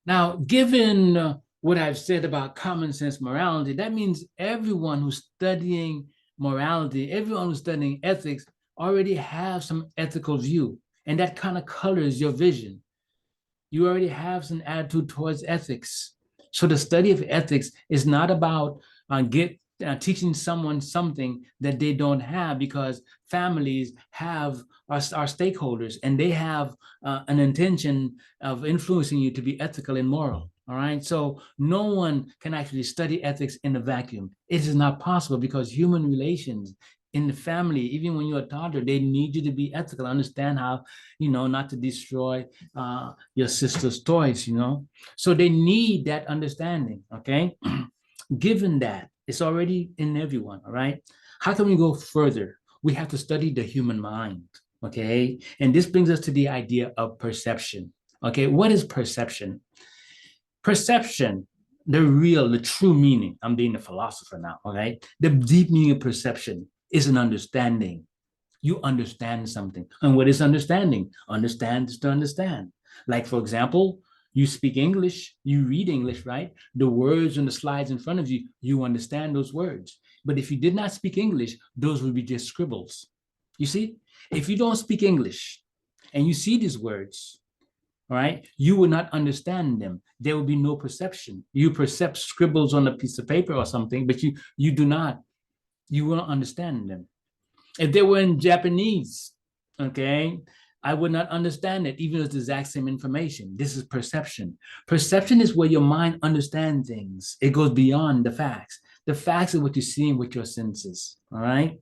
Now, given what I've said about common sense morality, that means everyone who's studying morality, everyone who's studying ethics already have some ethical view, and that kind of colors your vision. You already have some attitude towards ethics. So the study of ethics is not about teaching someone something that they don't have, because families are stakeholders, and they have an intention of influencing you to be ethical and moral. All right. So no one can actually study ethics in a vacuum. It is not possible, because human relations in the family, even when you're a toddler, they need you to be ethical, understand how, not to destroy your sister's toys, So they need that understanding. Okay. Given that it's already in everyone, all right, how can we go further? We have to study the human mind. Okay. And this brings us to the idea of perception. Okay. What is perception? Perception, the true meaning, I'm being a philosopher now, okay? The deep meaning of perception is an understanding. You understand something. And what is understanding? Understand is to understand. Like, for example, you speak English, you read English, right? The words on the slides in front of you, you understand those words. But if you did not speak English, those would be just scribbles. You see, if you don't speak English and you see these words, all right, you will not understand them. There will be no perception. You perceive scribbles on a piece of paper or something, but you do not, you will not understand them. If they were in Japanese, okay, I would not understand it, even if it's the exact same information. This is perception. Perception is where your mind understands things. It goes beyond the facts. The facts are what you see with your senses, all right?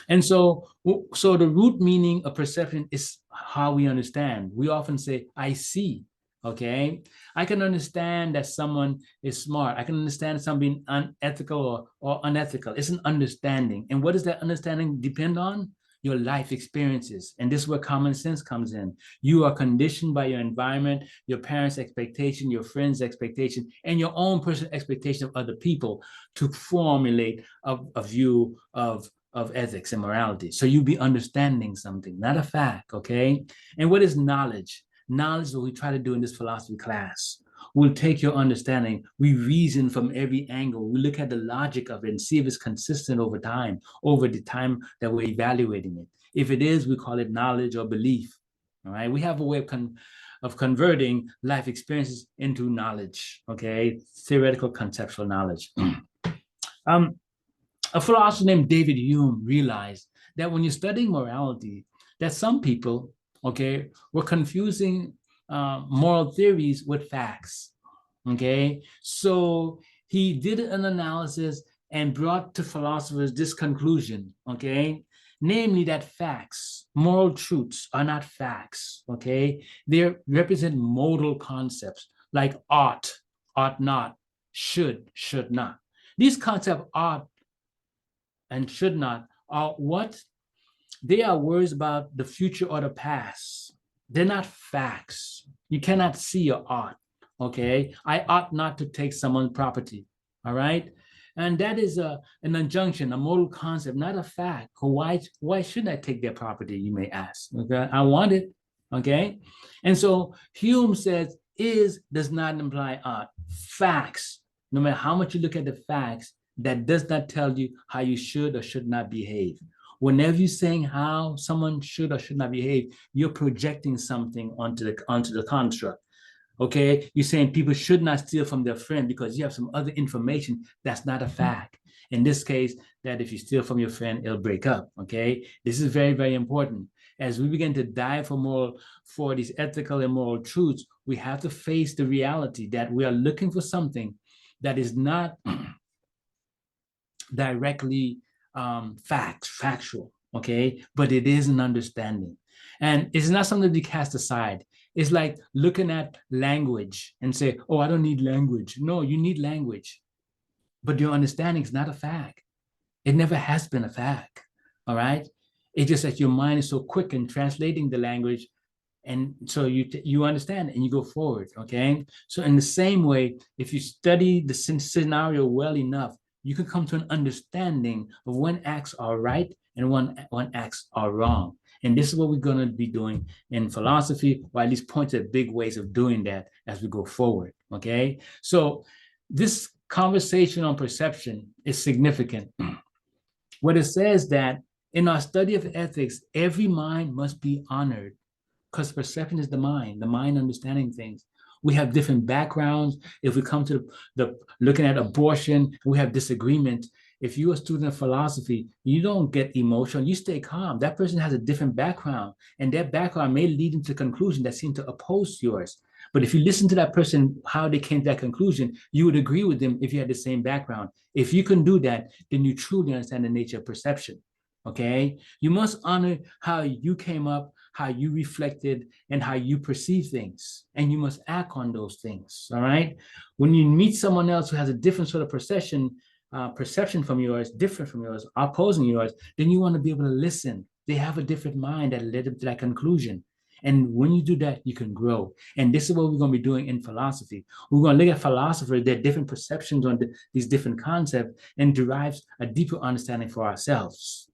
And so the root meaning of perception is how we understand. We often say, I see, okay? I can understand that someone is smart. I can understand something unethical or unethical. It's an understanding. And what does that understanding depend on? Your life experiences. And this is where common sense comes in. You are conditioned by your environment, your parents' expectation, your friends' expectation, and your own personal expectation of other people to formulate a view of ethics and morality. So you be understanding something, not a fact, okay? And what is knowledge? Knowledge is what we try to do in this philosophy class. We'll take your understanding, we reason from every angle, we look at the logic of it and see if it's consistent over time, over the time that we're evaluating it. If it is, we call it knowledge or belief, all right? We have a way of converting life experiences into knowledge, okay? Theoretical conceptual knowledge. A philosopher named David Hume realized that when you're studying morality, that some people, okay, were confusing moral theories with facts, okay? So he did an analysis and brought to philosophers this conclusion, okay? Namely that facts, moral truths are not facts, okay? They represent modal concepts like ought not, should not. These concepts ought and should not are what? They are words about the future or the past. They're not facts. You cannot see or ought, okay? I ought not to take someone's property, all right? And that is an injunction, a modal concept, not a fact. Why shouldn't I take their property, you may ask, okay? I want it, okay? And so Hume says is does not imply ought. Facts, no matter how much you look at the facts, that does not tell you how you should or should not behave. Whenever you're saying how someone should or should not behave, you're projecting something onto the construct. Okay, you're saying people should not steal from their friend because you have some other information that's not a fact. In this case, that if you steal from your friend, it'll break up. Okay, this is very, very important. As we begin to dive for these ethical and moral truths, we have to face the reality that we are looking for something that is not directly factual, okay? But it is an understanding. And it's not something to be cast aside. It's like looking at language and say, oh, I don't need language. No, you need language. But your understanding is not a fact. It never has been a fact, all right? It's just that your mind is so quick in translating the language, and so you understand and you go forward, okay? So in the same way, if you study the scenario well enough, you can come to an understanding of when acts are right and when acts are wrong. And this is what we're going to be doing in philosophy, or at least point to big ways of doing that as we go forward. Okay. So this conversation on perception is significant. What it says that in our study of ethics, every mind must be honored because perception is the mind understanding things. We have different backgrounds. If we come to the looking at abortion, we have disagreement. If you're a student of philosophy, you don't get emotional. You stay calm. That person has a different background, and their background may lead them to conclusions that seem to oppose yours. But if you listen to that person, how they came to that conclusion, you would agree with them if you had the same background. If you can do that, then you truly understand the nature of perception. Okay? You must honor how you came up, how you reflected, and how you perceive things. And you must act on those things. All right? When you meet someone else who has a different sort of perception from yours, different from yours, opposing yours, then you want to be able to listen. They have a different mind that led them to that conclusion. And when you do that, you can grow. And this is what we're going to be doing in philosophy. We're going to look at philosophers, their different perceptions on these different concepts, and derives a deeper understanding for ourselves.